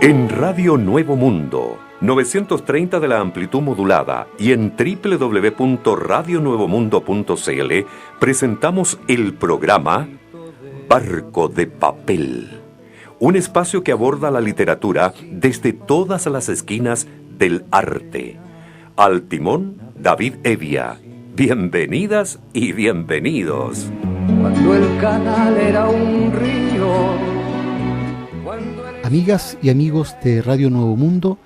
En Radio Nuevo Mundo, 930 de la amplitud modulada y en www.radionuevomundo.cl presentamos el programa Barco de Papel, un espacio que aborda la literatura desde todas las esquinas del arte. Al timón, David Evia. Bienvenidas y bienvenidos. Cuando el canal era un río. Amigas y amigos de Radio Nuevo Mundo,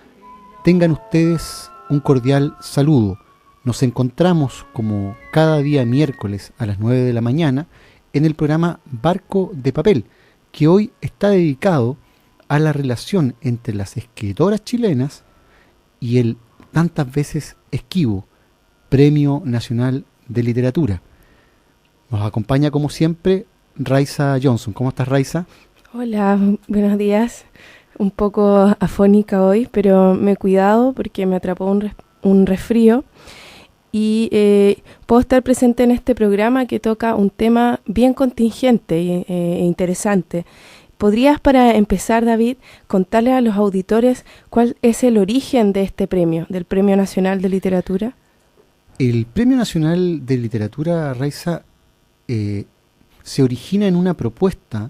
tengan ustedes un cordial saludo. Nos encontramos como cada día miércoles a las 9 de la mañana en el programa Barco de Papel, que hoy está dedicado a la relación entre las escritoras chilenas y el tantas veces esquivo Premio Nacional de Literatura. Nos acompaña como siempre Raiza Johnson. ¿Cómo estás, Raiza? Hola, buenos días. Un poco afónica hoy, pero me he cuidado porque me atrapó un resfrío y puedo estar presente en este programa que toca un tema bien contingente e interesante. ¿Podrías, para empezar, David, contarle a los auditores cuál es el origen de este premio, del Premio Nacional de Literatura? El Premio Nacional de Literatura, Raiza, se origina en una propuesta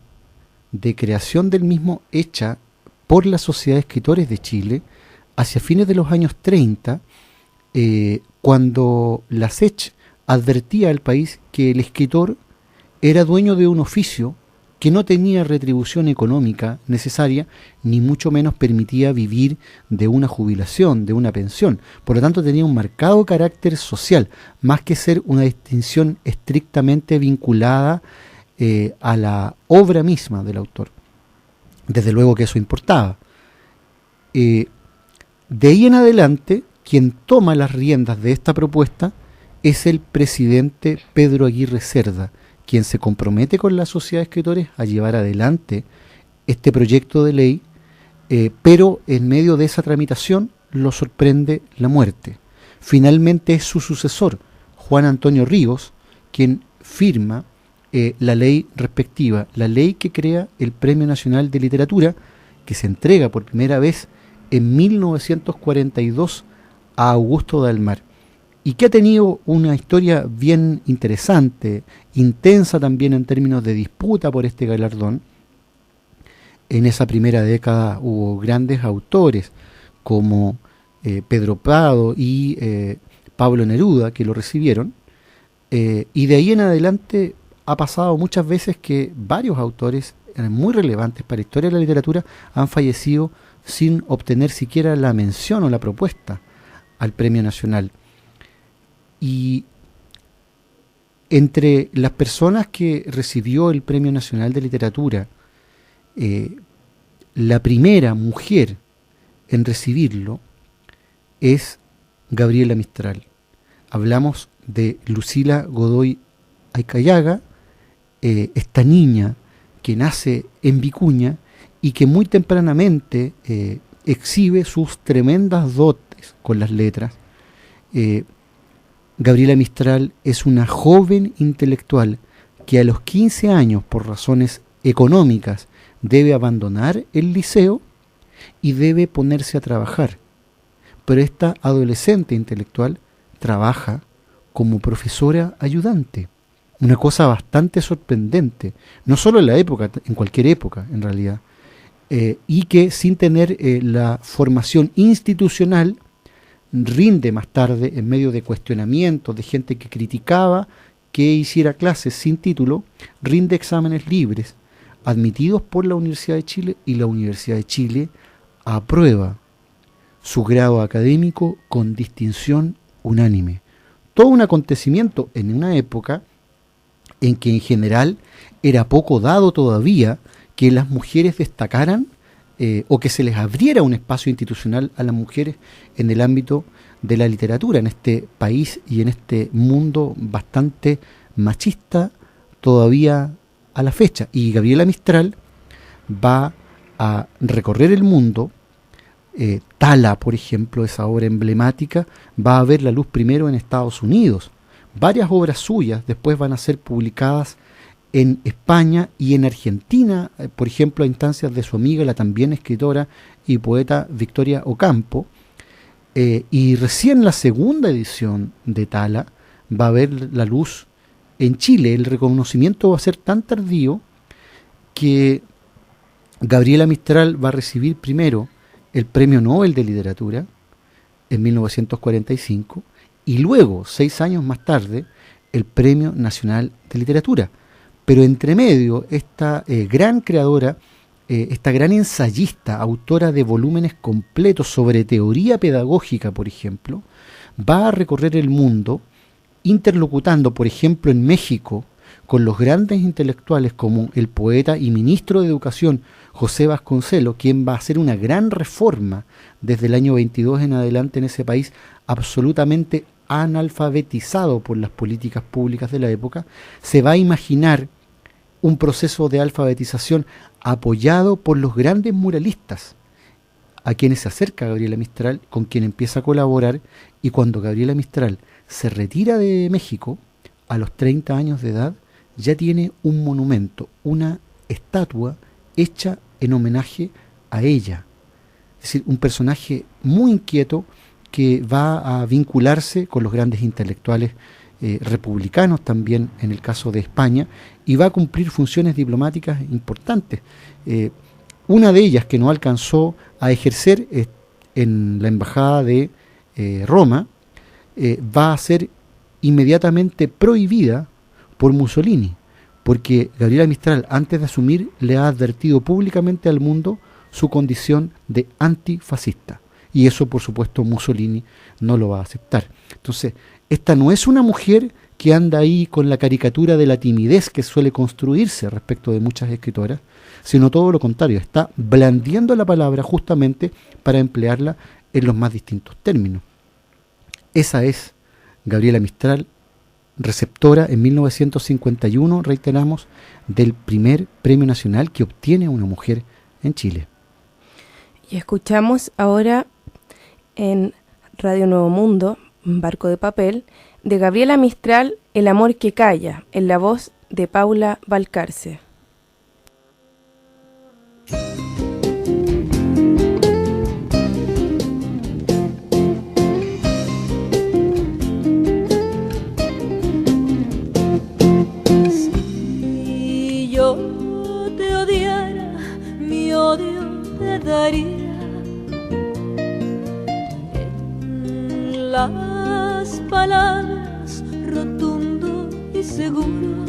de creación del mismo hecha por la Sociedad de Escritores de Chile hacia fines de los años 30, cuando la SECH advertía al país que el escritor era dueño de un oficio que no tenía retribución económica necesaria, ni mucho menos permitía vivir de una jubilación, de una pensión. Por lo tanto, tenía un marcado carácter social, más que ser una distinción estrictamente vinculada a la obra misma del autor. Desde luego que eso importaba. De ahí en adelante, quien toma las riendas de esta propuesta es el presidente Pedro Aguirre Cerda, quien se compromete con la Sociedad de Escritores a llevar adelante este proyecto de ley, pero en medio de esa tramitación lo sorprende la muerte. Finalmente es su sucesor, Juan Antonio Ríos, quien firma la ley respectiva, la ley que crea el Premio Nacional de Literatura, que se entrega por primera vez en 1942 a Augusto Dalmar, y que ha tenido una historia bien interesante, intensa también en términos de disputa por este galardón. En esa primera década hubo grandes autores como Pedro Prado y Pablo Neruda que lo recibieron, y de ahí en adelante ha pasado muchas veces que varios autores muy relevantes para la historia de la literatura han fallecido sin obtener siquiera la mención o la propuesta al Premio Nacional. Y entre las personas que recibió el Premio Nacional de Literatura, la primera mujer en recibirlo es Gabriela Mistral. Hablamos de Lucila Godoy Aycayaga, esta niña que nace en Vicuña y que muy tempranamente exhibe sus tremendas dotes con las letras. Gabriela Mistral es una joven intelectual que a los 15 años, por razones económicas, debe abandonar el liceo y debe ponerse a trabajar. Pero esta adolescente intelectual trabaja como profesora ayudante. Una cosa bastante sorprendente, no solo en la época, en cualquier época en realidad, y que sin tener la formación institucional rinde más tarde, en medio de cuestionamientos de gente que criticaba que hiciera clases sin título, rinde exámenes libres admitidos por la Universidad de Chile, y la Universidad de Chile aprueba su grado académico con distinción unánime. Todo un acontecimiento en una época en que en general era poco dado todavía que las mujeres destacaran o que se les abriera un espacio institucional a las mujeres en el ámbito de la literatura, en este país y en este mundo bastante machista todavía a la fecha. Y Gabriela Mistral va a recorrer el mundo. Tala, por ejemplo, esa obra emblemática, va a ver la luz primero en Estados Unidos. Varias obras suyas después van a ser publicadas en España y en Argentina, por ejemplo, a instancias de su amiga, la también escritora y poeta Victoria Ocampo, y recién la segunda edición de Tala va a ver la luz en Chile. El reconocimiento va a ser tan tardío que Gabriela Mistral va a recibir primero el Premio Nobel de Literatura en 1945 y luego, 6 años más tarde, el Premio Nacional de Literatura. Pero entre medio, esta gran creadora, esta gran ensayista, autora de volúmenes completos sobre teoría pedagógica, por ejemplo, va a recorrer el mundo interlocutando, por ejemplo, en México, con los grandes intelectuales como el poeta y ministro de Educación José Vasconcelos, quien va a hacer una gran reforma desde el año 22 en adelante en ese país, absolutamente analfabetizado por las políticas públicas de la época. Se va a imaginar un proceso de alfabetización apoyado por los grandes muralistas, a quienes se acerca Gabriela Mistral, con quien empieza a colaborar, y cuando Gabriela Mistral se retira de México, a los 30 años de edad, ya tiene un monumento, una estatua hecha en homenaje a ella. Es decir, un personaje muy inquieto que va a vincularse con los grandes intelectuales republicanos también en el caso de España, y va a cumplir funciones diplomáticas importantes. Una de ellas que no alcanzó a ejercer en la embajada de Roma, va a ser inmediatamente prohibida por Mussolini, porque Gabriela Mistral, antes de asumir, le ha advertido públicamente al mundo su condición de antifascista, y eso por supuesto Mussolini no lo va a aceptar. Entonces, esta no es una mujer que anda ahí con la caricatura de la timidez que suele construirse respecto de muchas escritoras, sino todo lo contrario, está blandiendo la palabra justamente para emplearla en los más distintos términos. Esa es Gabriela Mistral, receptora en 1951, reiteramos, del primer premio nacional que obtiene una mujer en Chile. Y escuchamos ahora en Radio Nuevo Mundo, Barco de Papel, de Gabriela Mistral, El amor que calla, en la voz de Paula Valcarce. Si yo te odiara, mi odio te daría en las palabras, rotundo y seguro,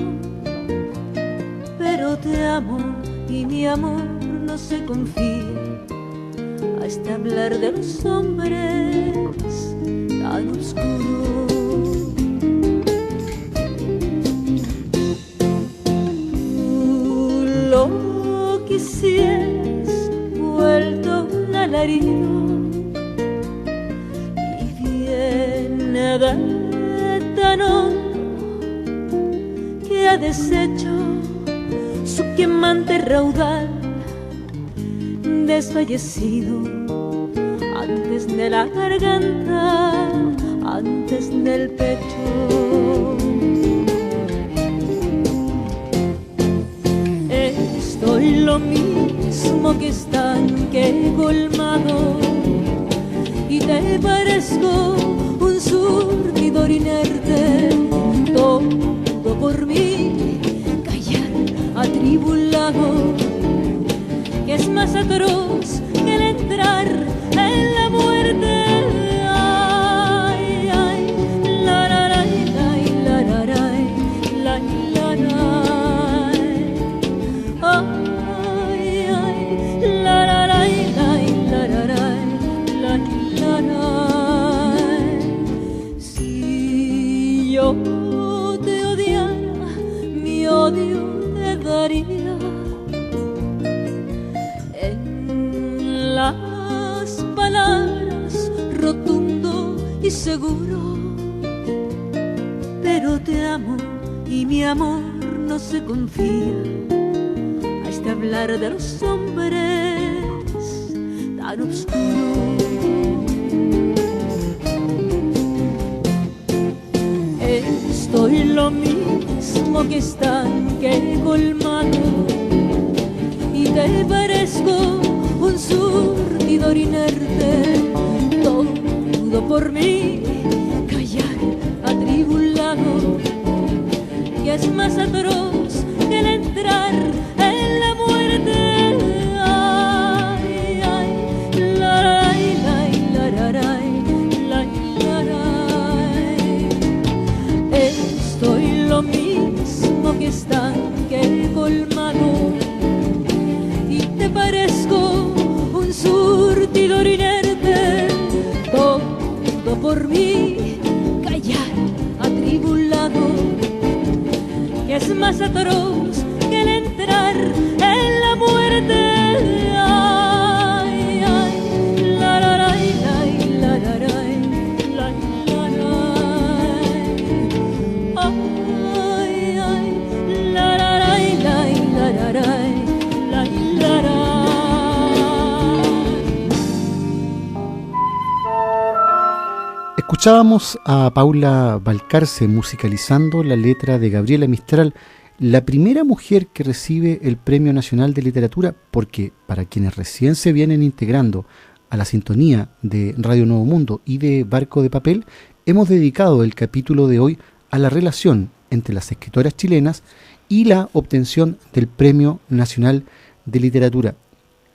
pero te amo y mi amor no se confía hasta hablar de los hombres tan oscuros. Tú lo quisieras vuelto un alarido y viene de tan hondo que ha deshecho su quemante raudal, desfallecido antes de la garganta, antes del pecho. Estoy lo mismo que estanque colmado y te parezco un surtidor inerte, todo por mí atribulado, que es más atroz que el entrar en la muerte. Ay, ay, la la la la la la la la la. Ay, ay, la la la la la la la la. Si yo te odiara, mi odio daría en las palabras, rotundo y seguro, pero te amo y mi amor no se confía hasta hablar de los hombres tan oscuros. Estoy lo lo mismo que estanque colmado y te parezco un surtidor inerte, todo por mí callar atribulado, que es más atroz que el entrar en la muerte. Ay, ay, laray, lay, lararay, lay, laray. Estoy lo mismo que estanque colmado y te parezco un surtidor inerte, todo por mí callar atribulado, que es más atroz que el entrar en la muerte. Ay, ay, la la la la la la la la. Ay, ay, la la la la la la la. Escuchábamos a Paula Valcarce musicalizando la letra de Gabriela Mistral, la primera mujer que recibe el Premio Nacional de Literatura, porque para quienes recién se vienen integrando a la sintonía de Radio Nuevo Mundo y de Barco de Papel, hemos dedicado el capítulo de hoy a la relación entre las escritoras chilenas y la obtención del Premio Nacional de Literatura.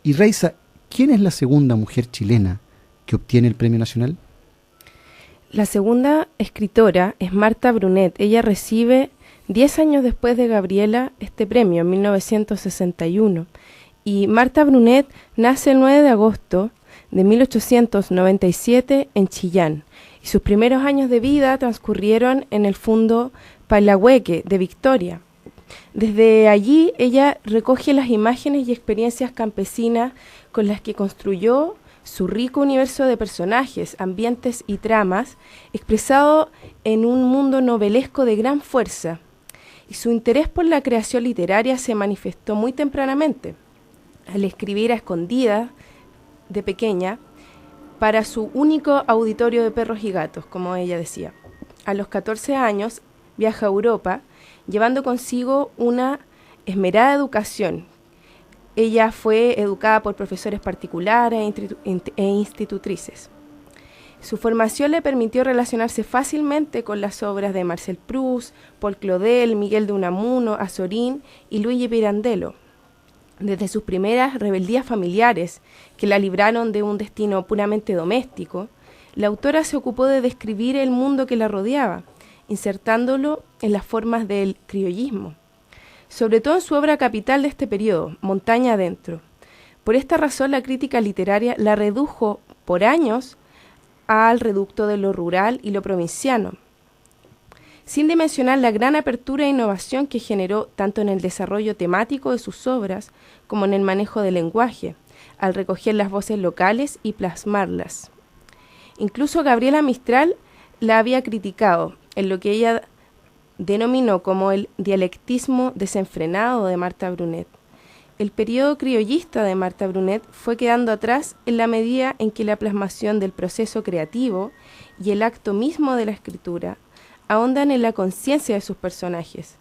Y Raiza, ¿quién es la segunda mujer chilena que obtiene el Premio Nacional? La segunda escritora es Marta Brunet. Ella recibe 10 años después de Gabriela este premio, en 1961. Y Marta Brunet nace el 9 de agosto de 1897 en Chillán. Y sus primeros años de vida transcurrieron en el Fundo Palahueque de Victoria. Desde allí ella recoge las imágenes y experiencias campesinas con las que construyó su rico universo de personajes, ambientes y tramas, expresado en un mundo novelesco de gran fuerza. Y su interés por la creación literaria se manifestó muy tempranamente, al escribir a escondidas de pequeña para su único auditorio de perros y gatos, como ella decía. A los 14 años viaja a Europa, llevando consigo una esmerada educación. Ella fue educada por profesores particulares e institutrices. Su formación le permitió relacionarse fácilmente con las obras de Marcel Proust, Paul Claudel, Miguel de Unamuno, Azorín y Luigi Pirandello. Desde sus primeras rebeldías familiares, que la libraron de un destino puramente doméstico, la autora se ocupó de describir el mundo que la rodeaba, insertándolo en las formas del criollismo, sobre todo en su obra capital de este periodo, Montaña Adentro. Por esta razón, la crítica literaria la redujo por años al reducto de lo rural y lo provinciano, sin dimensionar la gran apertura e innovación que generó tanto en el desarrollo temático de sus obras como en el manejo del lenguaje, al recoger las voces locales y plasmarlas. Incluso Gabriela Mistral la había criticado en lo que ella denominó como el dialectismo desenfrenado de Marta Brunet. El periodo criollista de Marta Brunet fue quedando atrás en la medida en que la plasmación del proceso creativo y el acto mismo de la escritura ahondan en la conciencia de sus personajes.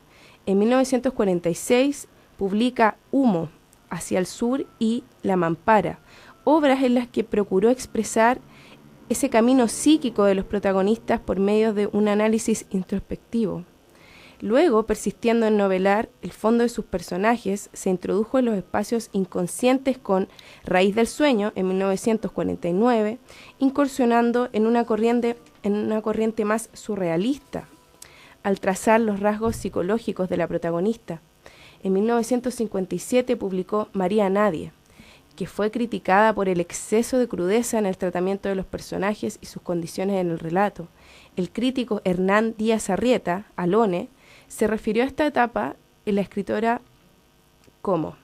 En 1946 publica Humo, Hacia el Sur y La Mampara, obras en las que procuró expresar ese camino psíquico de los protagonistas por medio de un análisis introspectivo. Luego, persistiendo en novelar el fondo de sus personajes, se introdujo en los espacios inconscientes con Raíz del Sueño, en 1949, incursionando en una corriente más surrealista, al trazar los rasgos psicológicos de la protagonista. En 1957 publicó María Nadie, que fue criticada por el exceso de crudeza en el tratamiento de los personajes y sus condiciones en el relato. El crítico Hernán Díaz Arrieta, Alone, se refirió a esta etapa en la escritora como: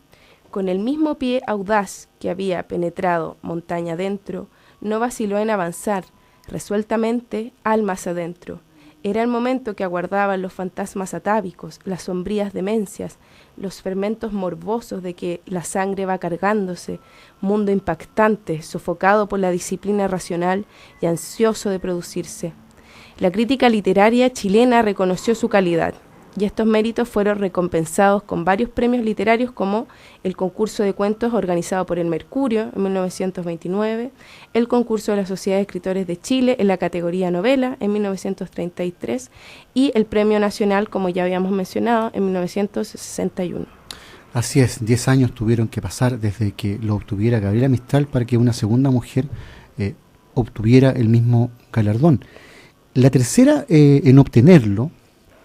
con el mismo pie audaz que había penetrado montaña adentro, no vaciló en avanzar, resueltamente, almas adentro. Era el momento que aguardaban los fantasmas atávicos, las sombrías demencias, los fermentos morbosos de que la sangre va cargándose, mundo impactante, sofocado por la disciplina racional y ansioso de producirse. La crítica literaria chilena reconoció su calidad y estos méritos fueron recompensados con varios premios literarios como el concurso de cuentos organizado por el Mercurio en 1929, el concurso de la Sociedad de Escritores de Chile en la categoría novela en 1933 y el Premio Nacional, como ya habíamos mencionado, en 1961. Así es, 10 años tuvieron que pasar desde que lo obtuviera Gabriela Mistral para que una segunda mujer obtuviera el mismo galardón. La tercera en obtenerlo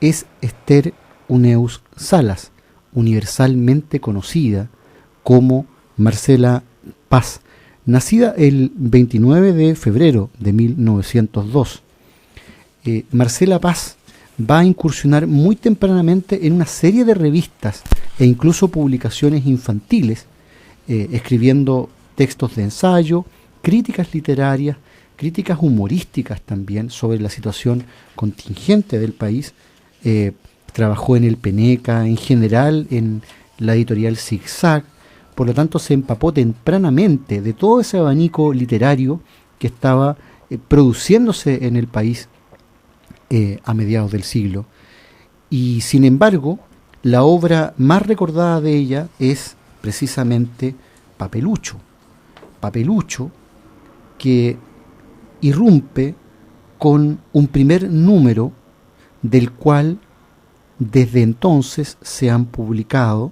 es Esther Uneus Salas, universalmente conocida como Marcela Paz, nacida el 29 de febrero de 1902. Marcela Paz va a incursionar muy tempranamente en una serie de revistas e incluso publicaciones infantiles, escribiendo textos de ensayo, críticas literarias, críticas humorísticas también sobre la situación contingente del país. Trabajó en el Peneca, en general en la editorial Zigzag, por lo tanto se empapó tempranamente de todo ese abanico literario que estaba produciéndose en el país a mediados del siglo. Y sin embargo, la obra más recordada de ella es precisamente Papelucho. Papelucho, que irrumpe con un primer número del cual desde entonces se han publicado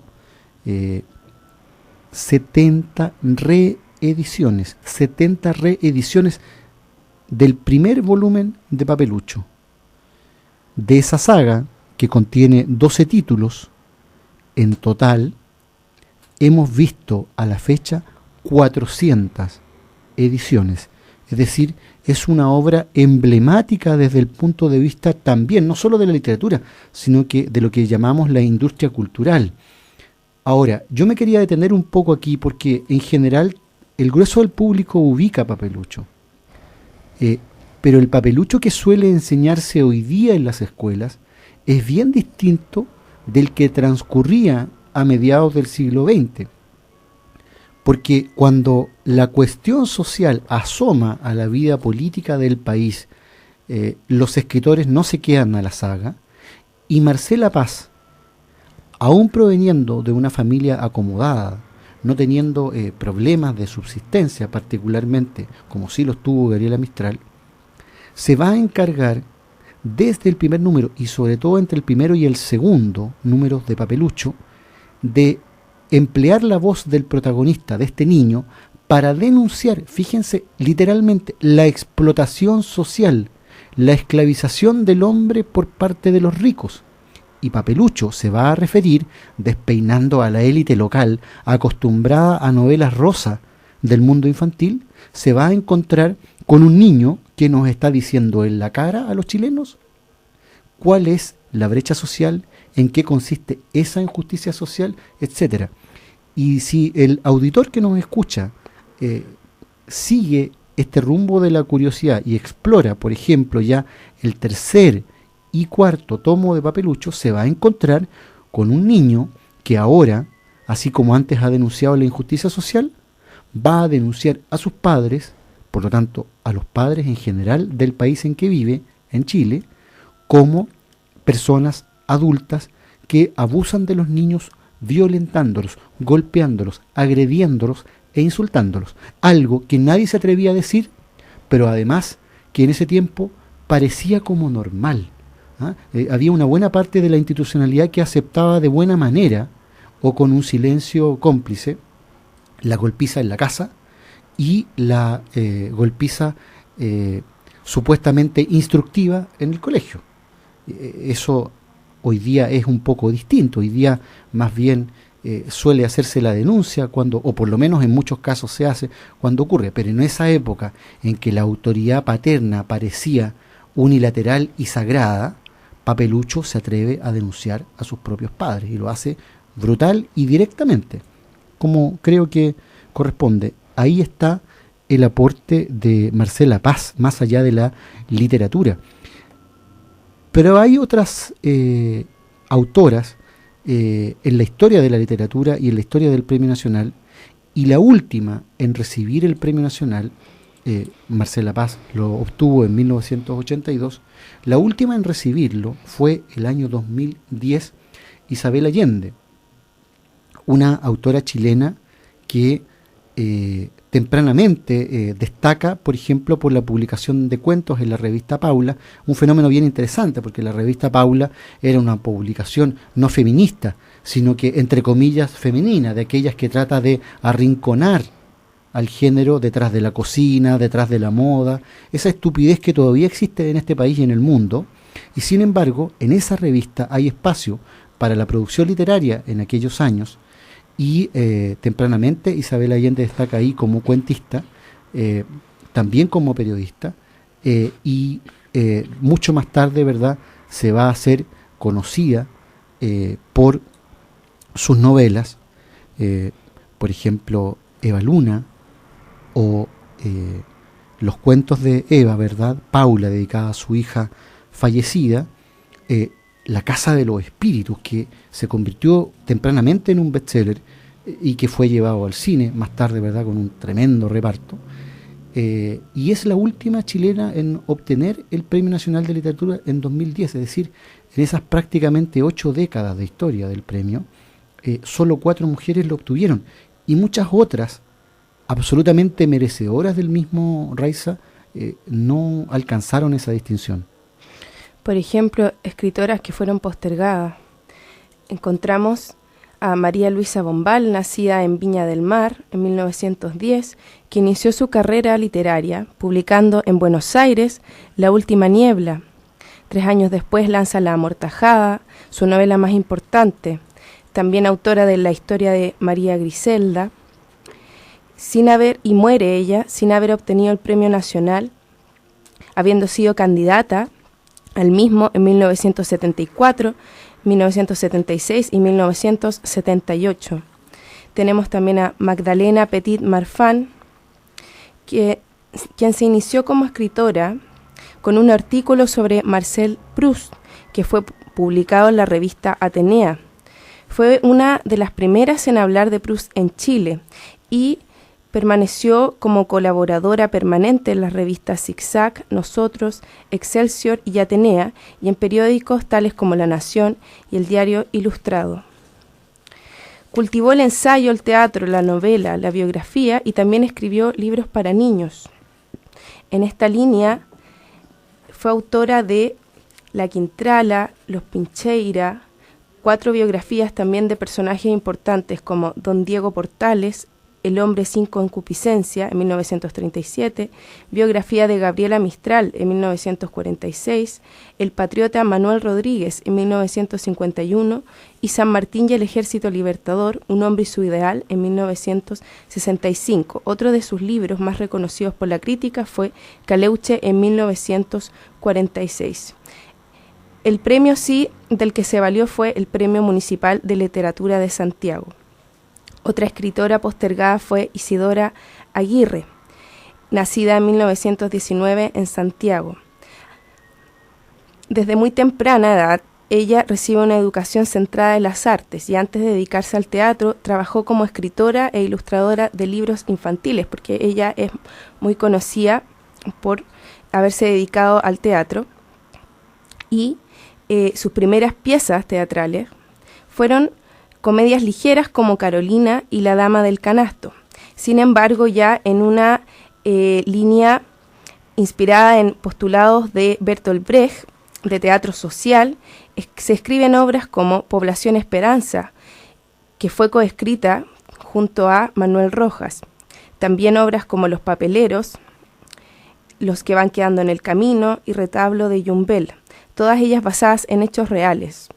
70 reediciones del primer volumen de Papelucho. De esa saga, que contiene 12 títulos, en total hemos visto a la fecha 400 ediciones. Es decir, es una obra emblemática desde el punto de vista también, no solo de la literatura, sino que de lo que llamamos la industria cultural. Ahora, yo me quería detener un poco aquí porque en general el grueso del público ubica Papelucho. Pero el Papelucho que suele enseñarse hoy día en las escuelas es bien distinto del que transcurría a mediados del siglo XX. Porque cuando la cuestión social asoma a la vida política del país, los escritores no se quedan a la saga, y Marcela Paz, aún proveniendo de una familia acomodada, no teniendo problemas de subsistencia particularmente, como sí los tuvo Gabriela Mistral, se va a encargar desde el primer número, y sobre todo entre el primero y el segundo número de Papelucho, de emplear la voz del protagonista, de este niño, para denunciar, fíjense, literalmente, la explotación social, la esclavización del hombre por parte de los ricos. Y Papelucho se va a referir, despeinando a la élite local, acostumbrada a novelas rosa del mundo infantil, se va a encontrar con un niño que nos está diciendo en la cara a los chilenos cuál es la brecha social, en qué consiste esa injusticia social, etcétera. Y si el auditor que nos escucha sigue este rumbo de la curiosidad y explora, por ejemplo, ya el tercer y cuarto tomo de Papelucho, se va a encontrar con un niño que ahora, así como antes ha denunciado la injusticia social, va a denunciar a sus padres, por lo tanto a los padres en general del país en que vive, en Chile, como personas adultas que abusan de los niños, violentándolos, golpeándolos, agrediéndolos e insultándolos. Algo que nadie se atrevía a decir, pero además que en ese tiempo parecía como normal. Había una buena parte de la institucionalidad que aceptaba de buena manera o con un silencio cómplice la golpiza en la casa y la golpiza supuestamente instructiva en el colegio. Eso hoy día es un poco distinto. Hoy día más bien suele hacerse la denuncia cuando, o por lo menos en muchos casos se hace cuando ocurre, pero en esa época en que la autoridad paterna parecía unilateral y sagrada, Papelucho se atreve a denunciar a sus propios padres y lo hace brutal y directamente, como creo que corresponde. Ahí está el aporte de Marcela Paz, más allá de la literatura. Pero hay otras autoras en la historia de la literatura y en la historia del Premio Nacional, y la última en recibir el Premio Nacional Marcela Paz lo obtuvo en 1982. La última en recibirlo fue el año 2010 Isabel Allende, una autora chilena que tempranamente destaca, por ejemplo, por la publicación de cuentos en la revista Paula, un fenómeno bien interesante, porque la revista Paula era una publicación no feminista, sino que, entre comillas, femenina, de aquellas que trata de arrinconar al género detrás de la cocina, detrás de la moda, esa estupidez que todavía existe en este país y en el mundo, y sin embargo, en esa revista hay espacio para la producción literaria en aquellos años, y tempranamente Isabel Allende destaca ahí como cuentista, también como periodista, y mucho más tarde, ¿verdad?, se va a hacer conocida por sus novelas, por ejemplo, Eva Luna, o los cuentos de Eva, ¿verdad?, Paula, dedicada a su hija fallecida, La Casa de los Espíritus, que se convirtió tempranamente en un bestseller y que fue llevado al cine más tarde, ¿verdad?, con un tremendo reparto. Y es la última chilena en obtener el Premio Nacional de Literatura en 2010, es decir, en esas prácticamente 8 décadas de historia del premio, solo 4 mujeres lo obtuvieron, y muchas otras, absolutamente merecedoras del mismo, Raiza, no alcanzaron esa distinción. Por ejemplo, escritoras que fueron postergadas. Encontramos a María Luisa Bombal, nacida en Viña del Mar en 1910, que inició su carrera literaria publicando en Buenos Aires La Última Niebla. 3 años después lanza La Amortajada, su novela más importante. También autora de la historia de María Griselda. Y muere ella sin haber obtenido el Premio Nacional, habiendo sido candidata al mismo en 1974, 1976 y 1978. Tenemos también a Magdalena Petit Marfan, quien se inició como escritora con un artículo sobre Marcel Proust, que fue publicado en la revista Atenea. Fue una de las primeras en hablar de Proust en Chile y permaneció como colaboradora permanente en las revistas Zig-Zag, Nosotros, Excelsior y Atenea, y en periódicos tales como La Nación y el Diario Ilustrado. Cultivó el ensayo, el teatro, la novela, la biografía y también escribió libros para niños. En esta línea fue autora de La Quintrala, Los Pincheira, 4 biografías también de personajes importantes como Don Diego Portales, El hombre sin concupiscencia, en 1937, biografía de Gabriela Mistral, en 1946, El patriota Manuel Rodríguez, en 1951, y San Martín y el Ejército Libertador, un hombre y su ideal, en 1965. Otro de sus libros más reconocidos por la crítica fue Caleuche, en 1946. El premio del que se valió fue el Premio Municipal de Literatura de Santiago. Otra escritora postergada fue Isidora Aguirre, nacida en 1919 en Santiago. Desde muy temprana edad, ella recibe una educación centrada en las artes y antes de dedicarse al teatro, trabajó como escritora e ilustradora de libros infantiles, porque ella es muy conocida por haberse dedicado al teatro. Y sus primeras piezas teatrales fueron comedias ligeras como Carolina y La Dama del Canasto. Sin embargo, ya en una línea inspirada en postulados de Bertolt Brecht, de teatro social, se escriben obras como Población Esperanza, que fue coescrita junto a Manuel Rojas. También obras como Los Papeleros, Los que van quedando en el camino y Retablo de Yumbel, todas ellas basadas en hechos reales.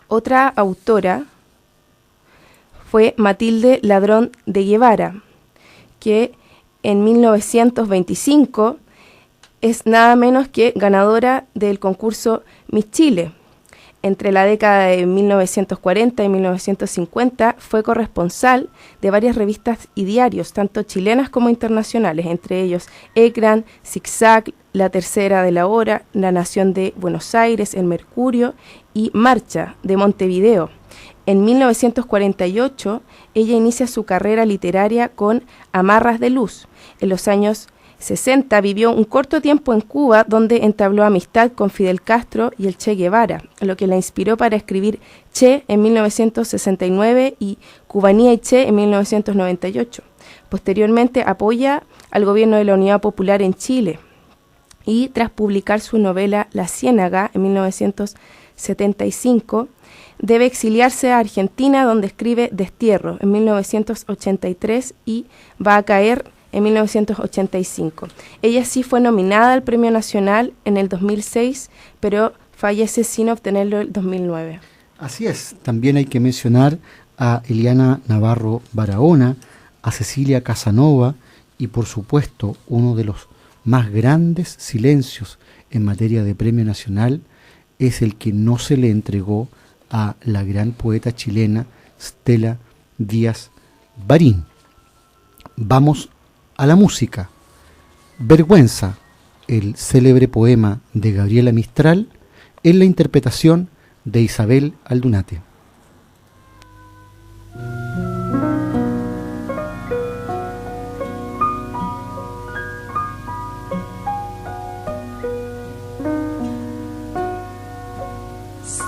Otra autora fue Matilde Ladrón de Guevara, que en 1925 es nada menos que ganadora del concurso Miss Chile. entre la década de 1940 y 1950 fue corresponsal de varias revistas y diarios, tanto chilenas como internacionales, entre ellos Ecran, Zigzag, La Tercera de la Hora, La Nación de Buenos Aires, El Mercurio y Marcha de Montevideo. En 1948, ella inicia su carrera literaria con Amarras de Luz. En los años 60 vivió un corto tiempo en Cuba, donde entabló amistad con Fidel Castro y el Che Guevara, lo que la inspiró para escribir Che en 1969 y Cubanía y Che en 1998. Posteriormente apoya al gobierno de la Unidad Popular en Chile y tras publicar su novela La Ciénaga en 1975, debe exiliarse a Argentina, donde escribe Destierro en 1983 y Va a caer en 1985. Ella sí fue nominada al Premio Nacional en el 2006, pero fallece sin obtenerlo en el 2009. Así es. También hay que mencionar a Eliana Navarro Barahona, a Cecilia Casanova y, por supuesto, uno de los más grandes silencios en materia de Premio Nacional es el que no se le entregó a la gran poeta chilena Stella Díaz Barín. Vamos a la música. Vergüenza, el célebre poema de Gabriela Mistral, en la interpretación de Isabel Aldunate. Si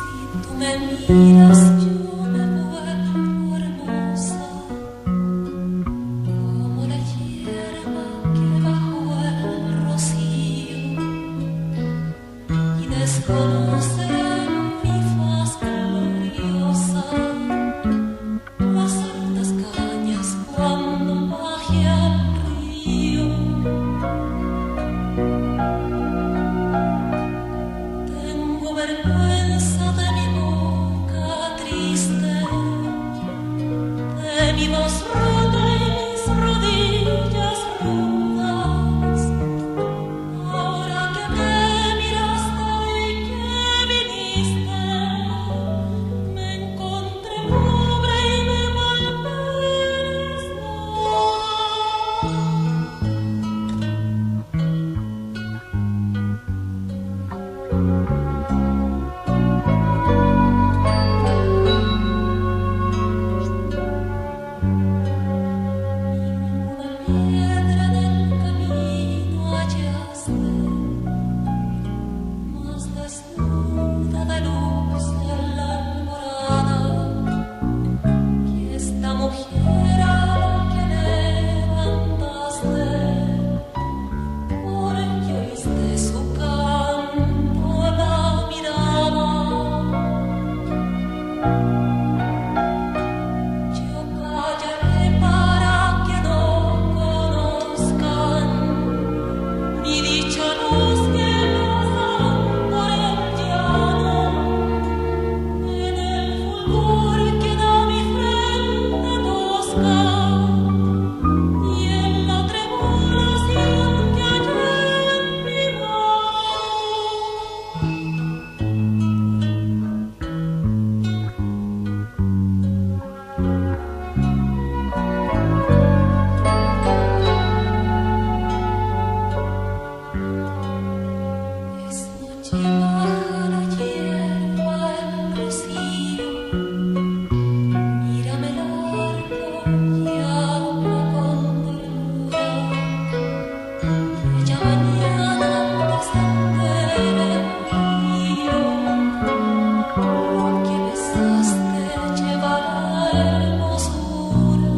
tú me miras, yo me vuelvo hermosa, como la hierba que bajo el rocío y desconoce mi faz gloriosa las altas cañas cuando baje al río. Tengo vergüenza de mi boca triste, de mi voz rota y mis rodillas rudas. Ahora que me miraste y que viniste, me encontré pobre y me malveres. Ninguna piedra del camino hallaste, más desnuda de luz en la alborada, que esta mujer a la que levantaste, porque oíste su canto la mirada. Yo callaré para que no conozcan mi dicha luz que pasan por el llano, en el fulgor que da mi frente tosca y en la tremulación que hay en mi mano. Es noche baja la hierba el rocío, mírame largo y habla con ternura. Bella mañana al descender el río, lo que besaste llevará hermosura.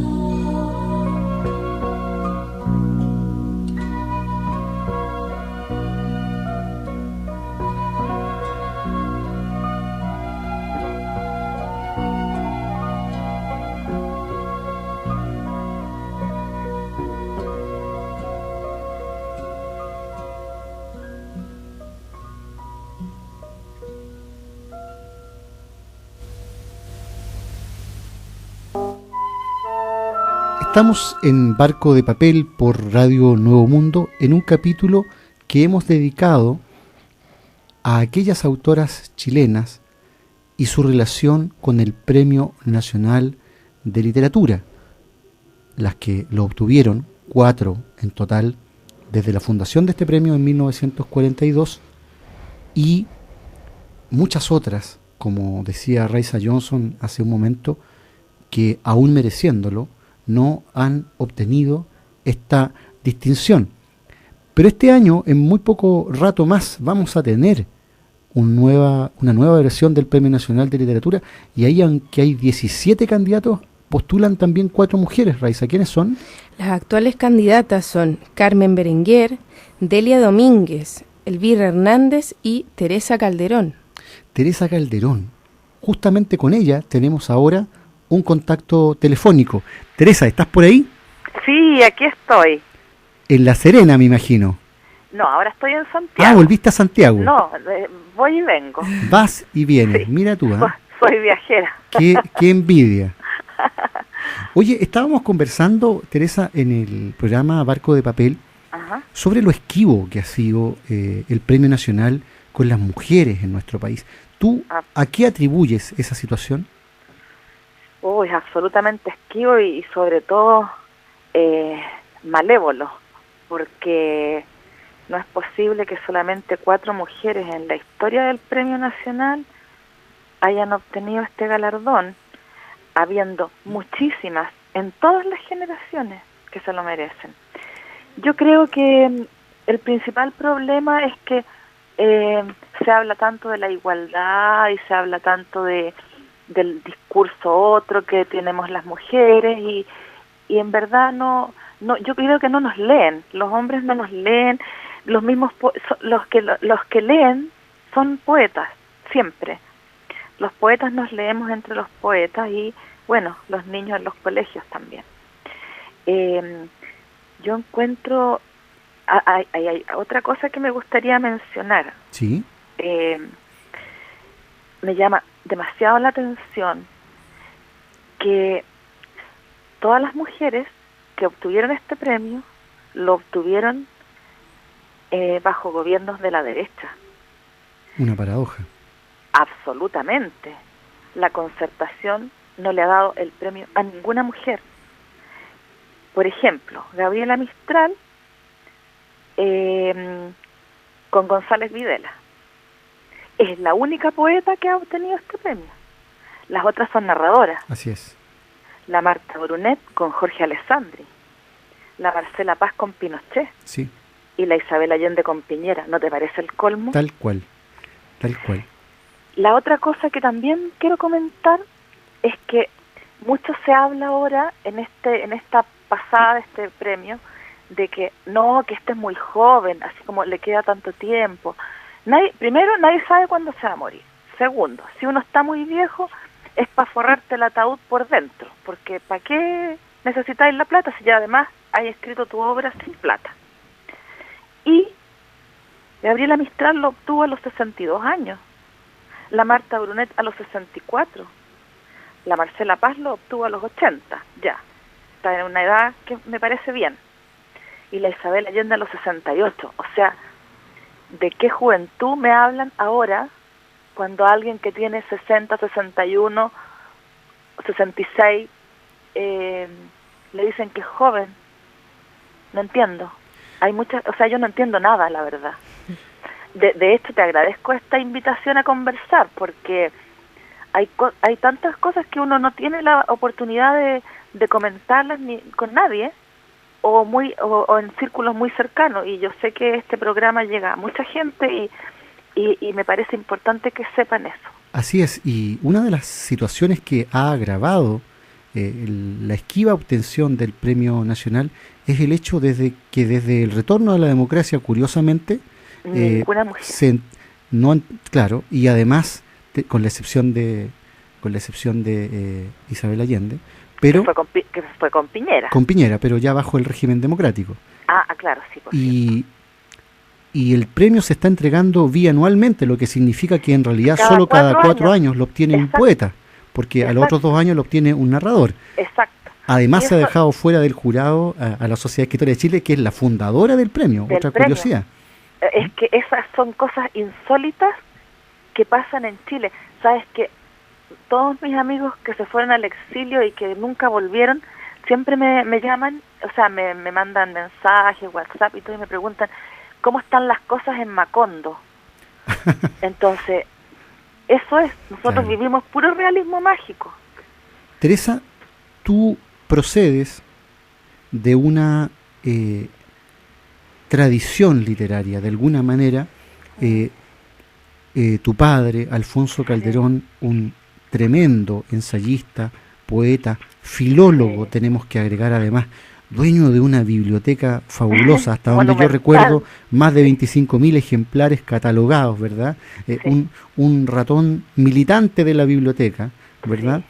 Estamos en Barco de Papel por Radio Nuevo Mundo en un capítulo que hemos dedicado a aquellas autoras chilenas y su relación con el Premio Nacional de Literatura. Las que lo obtuvieron, 4 en total, desde la fundación de este premio en 1942, y muchas otras, como decía Raiza Johnson hace un momento, que aún mereciéndolo, no han obtenido esta distinción. Pero este año, en muy poco rato más, vamos a tener una nueva versión del Premio Nacional de Literatura, y ahí, aunque hay 17 candidatos, postulan también 4 mujeres. Raiza, ¿quiénes son? Las actuales candidatas son Carmen Berenguer, Delia Domínguez, Elvira Hernández y Teresa Calderón. Teresa Calderón. Justamente con ella tenemos ahora un contacto telefónico. Teresa, ¿estás por ahí? Sí, aquí estoy. En La Serena, me imagino. No, ahora estoy en Santiago. Ah, volviste a Santiago. No, voy y vengo. Vas y vienes. Sí. Mira tú, ¿eh? Soy viajera. Qué envidia. Oye, estábamos conversando, Teresa, en el programa Barco de Papel, Ajá. sobre lo esquivo que ha sido el Premio Nacional con las mujeres en nuestro país. ¿Tú a qué atribuyes esa situación? Es absolutamente esquivo y sobre todo malévolo, porque no es posible que solamente 4 mujeres en la historia del Premio Nacional hayan obtenido este galardón, habiendo muchísimas en todas las generaciones que se lo merecen. Yo creo que el principal problema es que se habla tanto de la igualdad y se habla tanto del discurso otro que tenemos las mujeres y en verdad no, yo creo que no nos leen, los hombres no nos leen, los mismos los que leen son poetas siempre. Los poetas nos leemos entre los poetas y bueno, los niños en los colegios también. Yo encuentro hay otra cosa que me gustaría mencionar. Sí. Me llama demasiado la atención que todas las mujeres que obtuvieron este premio lo obtuvieron bajo gobiernos de la derecha. Una paradoja. Absolutamente. La Concertación no le ha dado el premio a ninguna mujer. Por ejemplo, Gabriela Mistral con González Videla. Es la única poeta que ha obtenido este premio. Las otras son narradoras. Así es. La Marta Brunet con Jorge Alessandri. La Marcela Paz con Pinochet. Sí. Y la Isabel Allende con Piñera. ¿No te parece el colmo? Tal cual. Tal cual. La otra cosa que también quiero comentar es que mucho se habla ahora en esta pasada de este premio de que no, que este es muy joven, así como le queda tanto tiempo. Primero, nadie sabe cuándo se va a morir. Segundo, si uno está muy viejo es para forrarte el ataúd por dentro, porque ¿para qué necesitáis la plata si ya además hay escrito tu obra sin plata? Y Gabriela Mistral lo obtuvo a los 62 años, la Marta Brunet a los 64, la Marcela Paz lo obtuvo a los 80, ya, está en una edad que me parece bien, y la Isabel Allende a los 68, o sea, ¿de qué juventud me hablan ahora cuando alguien que tiene 60, 61, 66 le dicen que es joven? No entiendo. Yo no entiendo nada, la verdad. De hecho, te agradezco esta invitación a conversar, porque hay tantas cosas que uno no tiene la oportunidad de comentarlas ni con nadie, o en círculos muy cercanos, y yo sé que este programa llega a mucha gente y me parece importante que sepan eso. Así es, y una de las situaciones que ha agravado la esquiva obtención del Premio Nacional es el hecho que desde el retorno a la democracia, curiosamente, ninguna mujer. Claro, y además con la excepción de Isabel Allende, pero que fue con Piñera. Con Piñera, pero ya bajo el régimen democrático. Claro, sí. Y el premio se está entregando bianualmente, lo que significa que en realidad solo cada 4 años lo obtiene un poeta, porque a los otros 2 años lo obtiene un narrador. Exacto. Además se ha dejado fuera del jurado a la Sociedad de Escritores de Chile, que es la fundadora del premio. Otra curiosidad. Es que esas son cosas insólitas que pasan en Chile. Sabes que todos mis amigos que se fueron al exilio y que nunca volvieron, siempre me llaman, o sea, me mandan mensajes, WhatsApp y todo, y me preguntan cómo están las cosas en Macondo. Entonces, eso es, nosotros vivimos puro realismo mágico. Teresa, tú procedes de una tradición literaria, de alguna manera. Tu padre, Alfonso Calderón, un tremendo ensayista, poeta, filólogo, tenemos que agregar además, dueño de una biblioteca fabulosa, hasta donde yo recuerdo, más de 25.000 ejemplares catalogados, ¿verdad? Un ratón militante de la biblioteca, ¿verdad?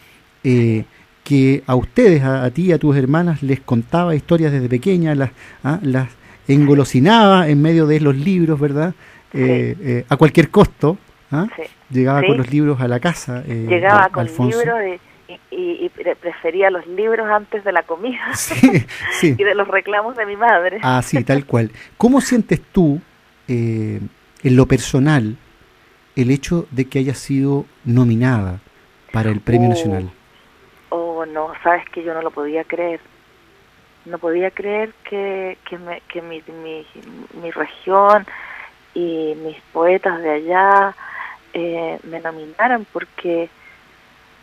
Que a ustedes, a ti y a tus hermanas, les contaba historias desde pequeña, las engolosinaba en medio de los libros, ¿verdad? A cualquier costo, llegaba con los libros a la casa. Llegaba con Alfonso. Libros y prefería los libros antes de la comida sí. y de los reclamos de mi madre. Ah, sí, tal cual. ¿Cómo sientes tú, en lo personal, el hecho de que hayas sido nominada para el Premio Nacional? No, sabes que yo no lo podía creer. No podía creer que mi región y mis poetas de allá me nominaran, porque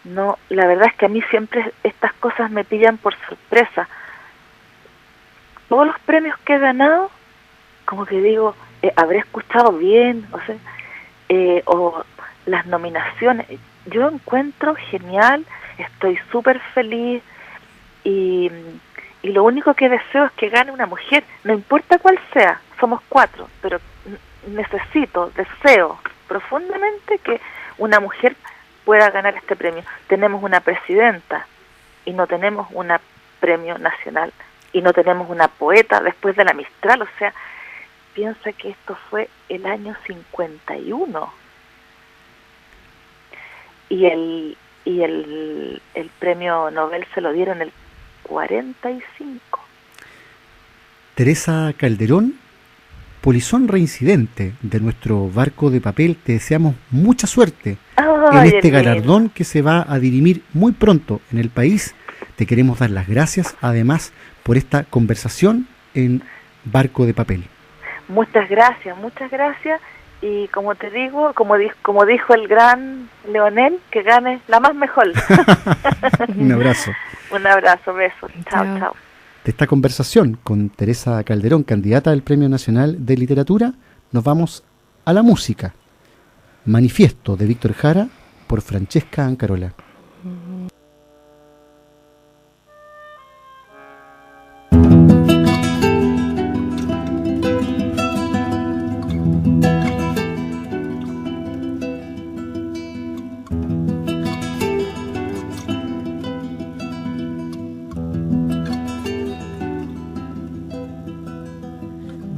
no, la verdad es que a mí siempre estas cosas me pillan por sorpresa. Todos los premios que he ganado, como que digo, habré escuchado bien, o las nominaciones, yo encuentro genial, estoy súper feliz y lo único que deseo es que gane una mujer, no importa cuál sea, somos 4, pero deseo profundamente que una mujer pueda ganar este premio. Tenemos una presidenta y no tenemos un premio nacional y no tenemos una poeta después de la Mistral, o sea, piensa que esto fue el año 51 y el premio Nobel se lo dieron el 45. Teresa Calderón, polizón reincidente de nuestro barco de papel, te deseamos mucha suerte en este galardón que se va a dirimir muy pronto en el país. Te queremos dar las gracias, además, por esta conversación en Barco de Papel. Muchas gracias, y como te digo, como dijo el gran Leonel, que gane la más mejor. Un abrazo. Un abrazo, besos, chao. De esta conversación con Teresa Calderón, candidata al Premio Nacional de Literatura, nos vamos a la música. Manifiesto de Víctor Jara por Francesca Ancarola.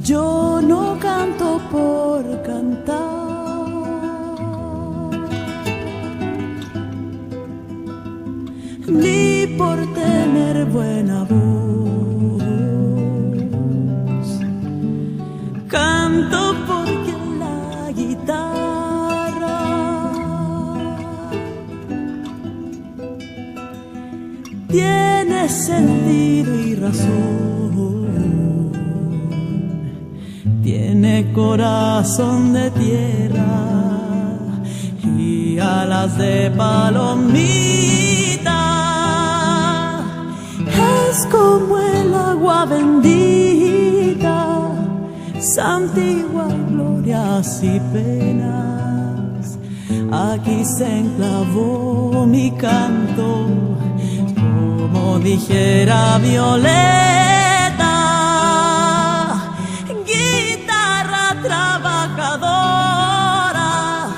Yo no canto por cantar, ni por tener buena voz. Canto porque la guitarra tiene sentido y razón. Tiene corazón de tierra y alas de palomita. Es como el agua bendita, santigua glorias y penas. Aquí se enclavó mi canto, como dijera Violeta. Trabajadora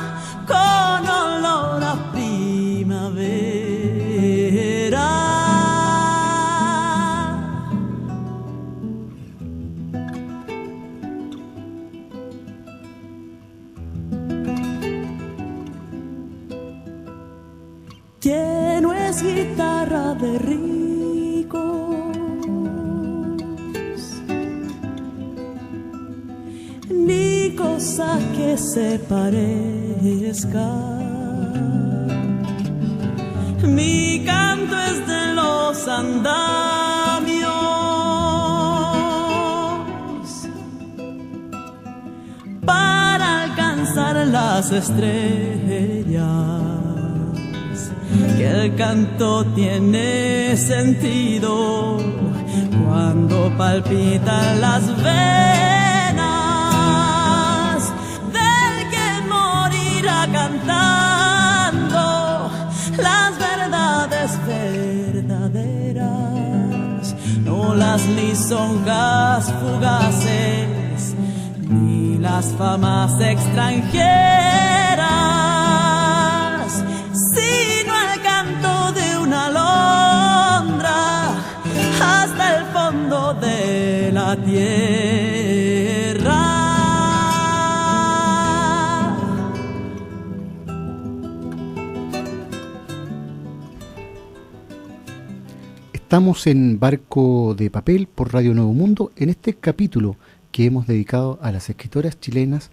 con olor a primavera. Que no es guitarra de ricos, ni cosa que se parezca. andamios para alcanzar las estrellas, que el canto tiene sentido cuando palpitan las venas del que morirá cantando las verdades verdaderas, no las lisonjas fugaces ni las famas extranjeras, sino el canto de una alondra hasta el fondo de la tierra. Estamos en Barco de Papel por Radio Nuevo Mundo en este capítulo que hemos dedicado a las escritoras chilenas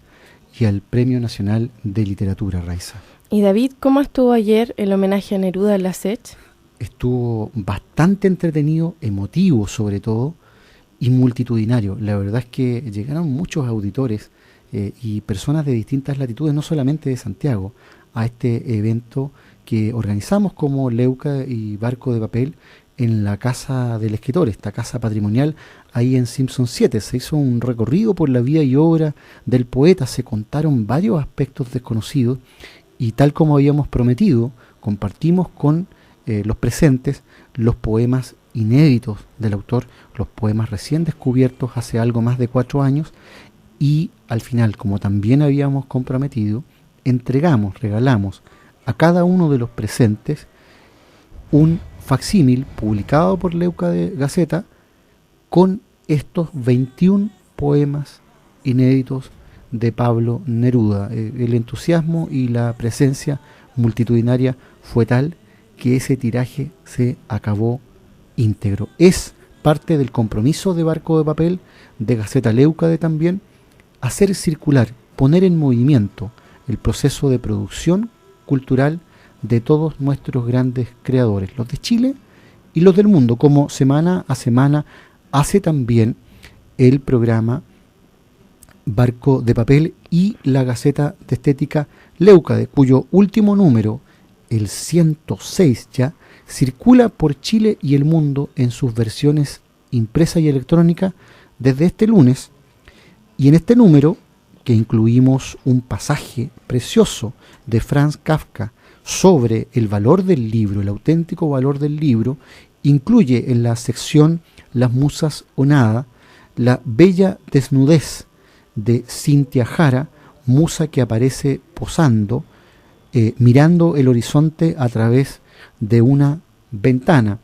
y al Premio Nacional de Literatura, Raiza. Y David, ¿cómo estuvo ayer el homenaje a Neruda en la SECH? Estuvo bastante entretenido, emotivo sobre todo, y multitudinario. La verdad es que llegaron muchos auditores y personas de distintas latitudes, no solamente de Santiago, a este evento que organizamos como Leuca y Barco de Papel en la Casa del Escritor, esta casa patrimonial ahí en Simpson 7. Se hizo un recorrido por la vida y obra del poeta, se contaron varios aspectos desconocidos y tal como habíamos prometido, compartimos con los presentes los poemas inéditos del autor, los poemas recién descubiertos hace algo más de 4 años, y al final, como también habíamos comprometido, regalamos a cada uno de los presentes un facsímil publicado por Leuca de Gaceta con estos 21 poemas inéditos de Pablo Neruda. El entusiasmo y la presencia multitudinaria fue tal que ese tiraje se acabó íntegro. Es parte del compromiso de Barco de Papel, de Gaceta Leucade también, hacer circular, poner en movimiento el proceso de producción cultural de todos nuestros grandes creadores, los de Chile y los del mundo, como semana a semana hace también el programa Barco de Papel y la Gaceta de Estética Leucade, cuyo último número, el 106 ya, circula por Chile y el mundo en sus versiones impresa y electrónica desde este lunes. Y en este número, que incluimos un pasaje precioso de Franz Kafka sobre el valor del libro, el auténtico valor del libro, incluye en la sección Las Musas o Nada, la bella desnudez de Cintia Jara, musa que aparece posando, mirando el horizonte a través de una ventana.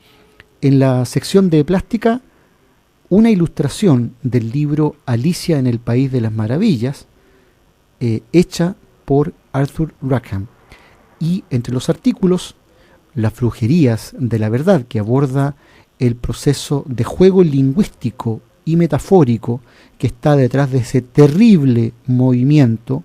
En la sección de plástica, una ilustración del libro Alicia en el País de las Maravillas, hecha por Arthur Rackham. Y entre los artículos, Las brujerías de la verdad, que aborda el proceso de juego lingüístico y metafórico que está detrás de ese terrible movimiento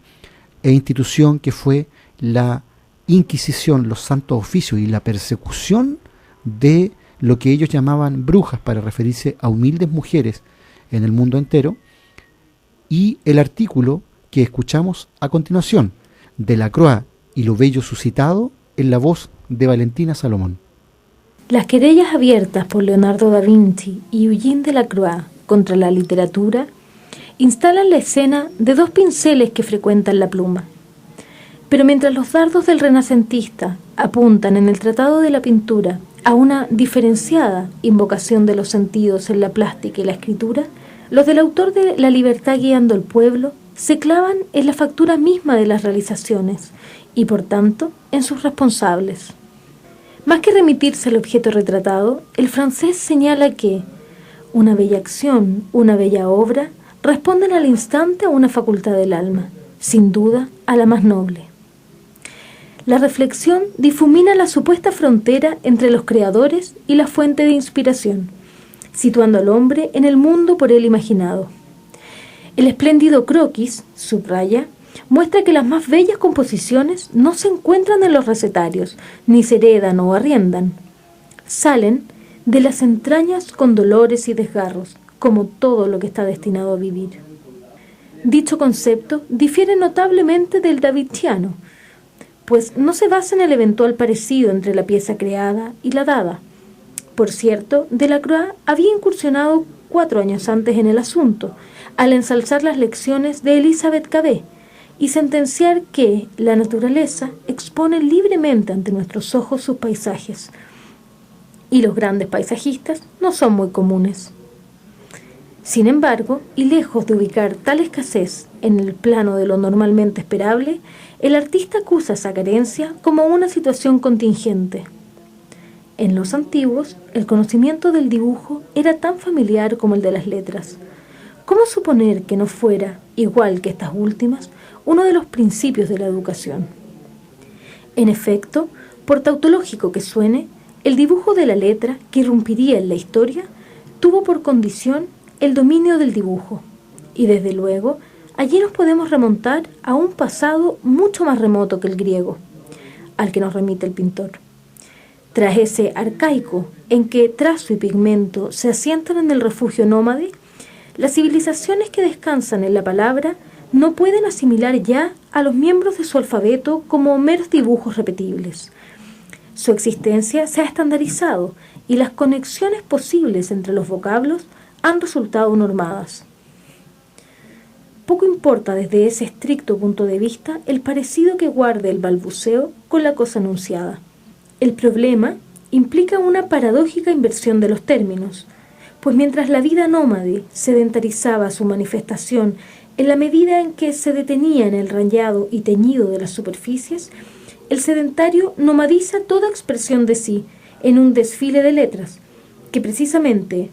e institución que fue la Inquisición, los santos oficios y la persecución de lo que ellos llamaban brujas para referirse a humildes mujeres en el mundo entero. Y el artículo que escuchamos a continuación, Delacroix y lo bello suscitado, en la voz de Valentina Salomón. Las querellas abiertas por Leonardo da Vinci y Eugène Delacroix contra la literatura instalan la escena de dos pinceles que frecuentan la pluma. Pero mientras los dardos del renacentista apuntan en el Tratado de la Pintura a una diferenciada invocación de los sentidos en la plástica y la escritura, los del autor de La libertad guiando al pueblo se clavan en la factura misma de las realizaciones y, por tanto, en sus responsables. Más que remitirse al objeto retratado, el francés señala que una bella acción, una bella obra, responden al instante a una facultad del alma, sin duda a la más noble. La reflexión difumina la supuesta frontera entre los creadores y la fuente de inspiración, situando al hombre en el mundo por él imaginado. El espléndido croquis, subraya, muestra que las más bellas composiciones no se encuentran en los recetarios, ni se heredan o arriendan. Salen de las entrañas con dolores y desgarros, como todo lo que está destinado a vivir. Dicho concepto difiere notablemente del davidiano, pues no se basa en el eventual parecido entre la pieza creada y la dada. Por cierto, Delacroix había incursionado 4 años antes en el asunto, al ensalzar las lecciones de Elisabeth Cabet y sentenciar que la naturaleza expone libremente ante nuestros ojos sus paisajes, y los grandes paisajistas no son muy comunes. Sin embargo, y lejos de ubicar tal escasez en el plano de lo normalmente esperable, el artista acusa esa carencia como una situación contingente. En los antiguos, el conocimiento del dibujo era tan familiar como el de las letras. ¿Cómo suponer que no fuera, igual que estas últimas, uno de los principios de la educación? En efecto, por tautológico que suene, el dibujo de la letra que irrumpiría en la historia tuvo por condición el dominio del dibujo, y desde luego allí nos podemos remontar a un pasado mucho más remoto que el griego, al que nos remite el pintor. Tras ese arcaico en que trazo y pigmento se asientan en el refugio nómade, las civilizaciones que descansan en la palabra no pueden asimilar ya a los miembros de su alfabeto como meros dibujos repetibles. Su existencia se ha estandarizado y las conexiones posibles entre los vocablos han resultado normadas. Poco importa desde ese estricto punto de vista el parecido que guarde el balbuceo con la cosa anunciada. El problema implica una paradójica inversión de los términos, pues mientras la vida nómade sedentarizaba su manifestación en la medida en que se detenía en el rayado y teñido de las superficies, el sedentario nomadiza toda expresión de sí en un desfile de letras, que precisamente,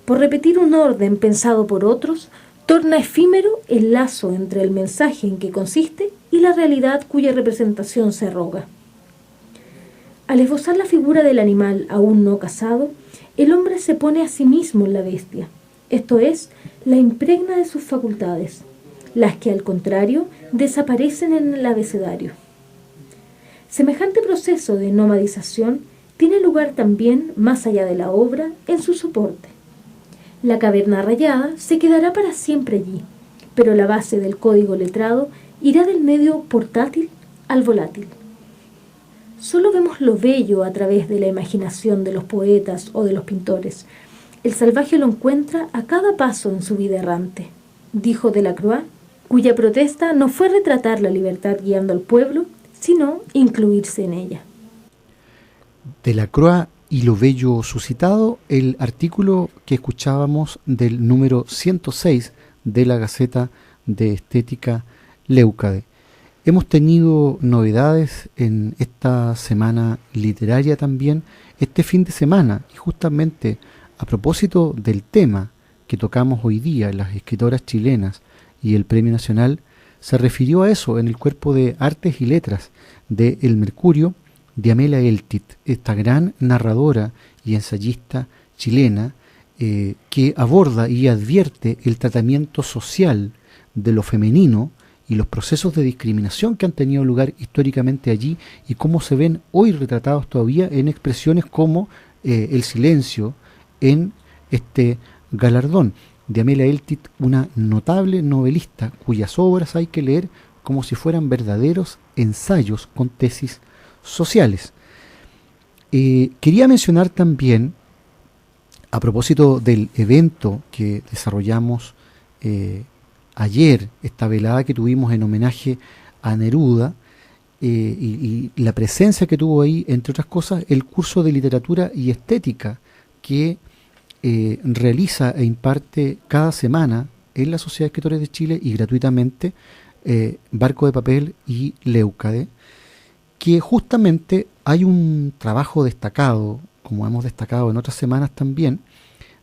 por repetir un orden pensado por otros, torna efímero el lazo entre el mensaje en que consiste y la realidad cuya representación se arroga. Al esbozar la figura del animal aún no cazado, el hombre se pone a sí mismo en la bestia, esto es, la impregna de sus facultades, las que al contrario desaparecen en el abecedario. Semejante proceso de nomadización tiene lugar también más allá de la obra en su soporte. La caverna rayada se quedará para siempre allí, pero la base del código letrado irá del medio portátil al volátil. Solo vemos lo bello a través de la imaginación de los poetas o de los pintores. El salvaje lo encuentra a cada paso en su vida errante, dijo Delacroix, cuya protesta no fue retratar la libertad guiando al pueblo, sino incluirse en ella. Delacroix y lo bello suscitado, el artículo que escuchábamos del número 106 de la Gaceta de Estética Leucade. Hemos tenido novedades en esta semana literaria también, este fin de semana, y justamente a propósito del tema que tocamos hoy día, las escritoras chilenas y el Premio Nacional, se refirió a eso en el cuerpo de Artes y Letras de El Mercurio, de Amela Eltit, esta gran narradora y ensayista chilena que aborda y advierte el tratamiento social de lo femenino y los procesos de discriminación que han tenido lugar históricamente allí y cómo se ven hoy retratados todavía en expresiones como el silencio en este galardón. De Amela Eltit, una notable novelista cuyas obras hay que leer como si fueran verdaderos ensayos con tesis sociales. Quería mencionar también, a propósito del evento que desarrollamos ayer, esta velada que tuvimos en homenaje a Neruda, y la presencia que tuvo ahí, entre otras cosas, el curso de literatura y estética que realiza e imparte cada semana en la Sociedad de Escritores de Chile y gratuitamente Barco de Papel y Leucade, que justamente hay un trabajo destacado, como hemos destacado en otras semanas también,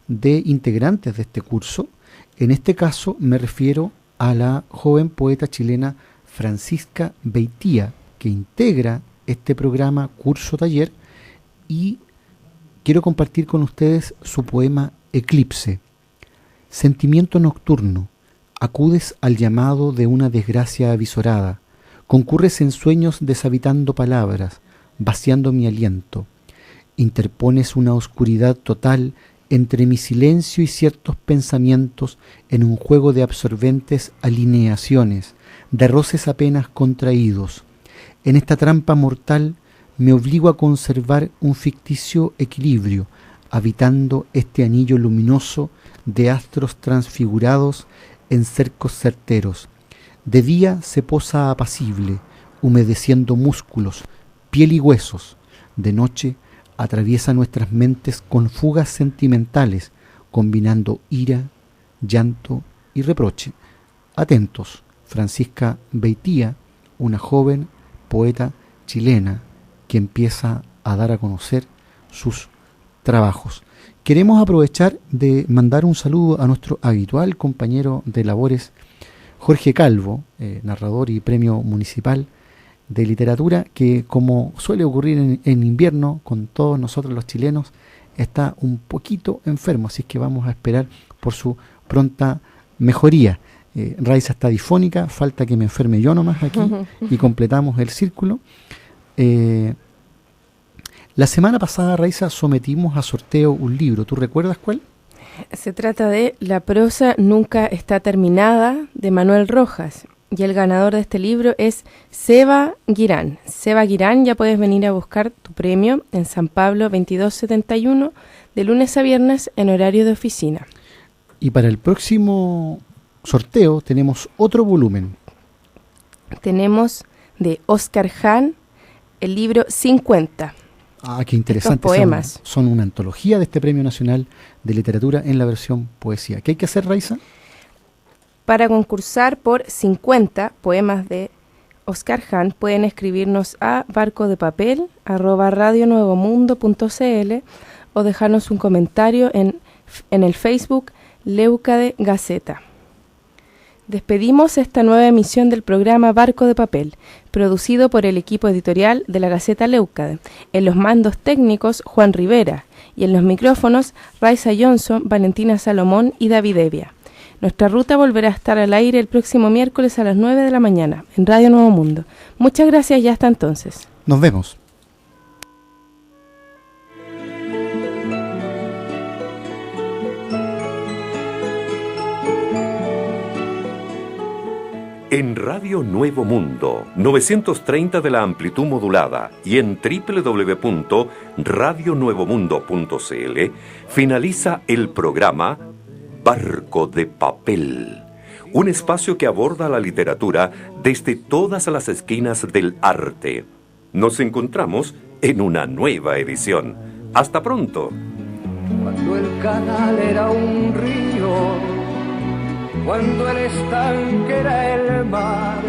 de integrantes de este curso. En este caso me refiero a la joven poeta chilena Francisca Beitía, que integra este programa Curso Taller, y quiero compartir con ustedes su poema Eclipse. Sentimiento nocturno, acudes al llamado de una desgracia avisorada, concurres en sueños deshabitando palabras, vaciando mi aliento. Interpones una oscuridad total entre mi silencio y ciertos pensamientos en un juego de absorbentes alineaciones, de roces apenas contraídos. En esta trampa mortal me obligo a conservar un ficticio equilibrio, habitando este anillo luminoso de astros transfigurados en cercos certeros. De día se posa apacible, humedeciendo músculos, piel y huesos. De noche atraviesa nuestras mentes con fugas sentimentales, combinando ira, llanto y reproche. Atentos, Francisca Beitia, una joven poeta chilena que empieza a dar a conocer sus trabajos. Queremos aprovechar de mandar un saludo a nuestro habitual compañero de labores, Jorge Calvo, narrador y premio municipal de literatura, que, como suele ocurrir en invierno con todos nosotros los chilenos, está un poquito enfermo, así que vamos a esperar por su pronta mejoría. Raiza está difónica, falta que me enferme yo nomás aquí y completamos el círculo. La semana pasada, Raiza, sometimos a sorteo un libro. ¿Tú recuerdas cuál? Se trata de La prosa nunca está terminada, de Manuel Rojas. Y el ganador de este libro es Seba Guirán. Seba Guirán, ya puedes venir a buscar tu premio en San Pablo 2271, de lunes a viernes en horario de oficina. Y para el próximo sorteo tenemos otro volumen. Tenemos de Oscar Hahn el libro 50. Ah, qué interesante. Estos poemas. Son una antología de este Premio Nacional de Literatura en la versión poesía. ¿Qué hay que hacer, Raiza? Para concursar por 50 poemas de Oscar Hahn, pueden escribirnos a barcodepapel@radionuevomundo.cl o dejarnos un comentario en el Facebook Leucade Gaceta. Despedimos esta nueva emisión del programa Barco de Papel, producido por el equipo editorial de la Gaceta Leucade. En los mandos técnicos, Juan Rivera, y en los micrófonos, Raiza Johnson, Valentina Salomón y David Evia. Nuestra ruta volverá a estar al aire el próximo miércoles a las 9 de la mañana en Radio Nuevo Mundo. Muchas gracias y hasta entonces. Nos vemos. En Radio Nuevo Mundo, 930 de la amplitud modulada y en www.radionuevomundo.cl finaliza el programa Barco de Papel, un espacio que aborda la literatura desde todas las esquinas del arte. Nos encontramos en una nueva edición. ¡Hasta pronto! Cuando el canal era un río, cuando el estanque era el mar,